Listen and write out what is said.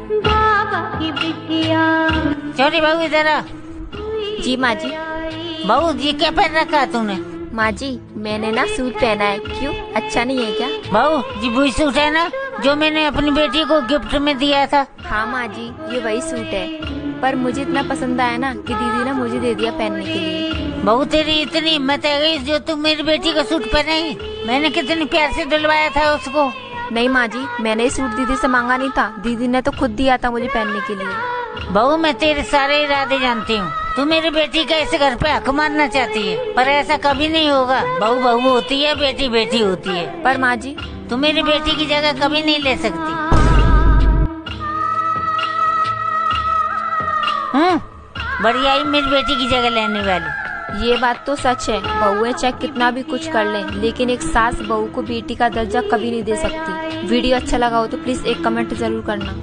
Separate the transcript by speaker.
Speaker 1: बाबा की बिटिया।
Speaker 2: छोटी बहू इधर आ।
Speaker 3: जी माँ जी।
Speaker 2: बहू जी क्या पहन रखा है तूने?
Speaker 3: माँ जी मैंने ना सूट पहना है, क्यों अच्छा नहीं है क्या?
Speaker 2: बहू जी वही सूट है ना जो मैंने अपनी बेटी को गिफ्ट में दिया था?
Speaker 3: हाँ माँ जी ये वही सूट है, पर मुझे इतना पसंद आया ना कि दीदी ने मुझे दे दिया पहनने के लिए।
Speaker 2: बहू तेरी इतनी हिम्मत है गई जो तुम मेरी बेटी का सूट पहनाई? मैंने कितनी प्यार से दिलवाया था उसको।
Speaker 3: नहीं माँ जी मैंने ये सूट दीदी से मांगा नहीं था, दीदी ने तो खुद दिया था मुझे पहनने के लिए।
Speaker 2: बहू मैं तेरे सारे इरादे जानती हूँ। तू मेरी बेटी का इस घर पे हक मारना चाहती है, पर ऐसा कभी नहीं होगा। बहू बहू होती है, बेटी बेटी होती है।
Speaker 3: पर माँ जी
Speaker 2: तू मेरी बेटी की जगह कभी नहीं ले सकती। बढ़िया ही मेरी बेटी की जगह लेने वाली।
Speaker 3: ये बात तो सच है, बहुएं चाहे कितना भी कुछ कर लें, लेकिन एक सास बहू को बेटी का दर्जा कभी नहीं दे सकती। वीडियो अच्छा लगा हो तो प्लीज एक कमेंट जरूर करना।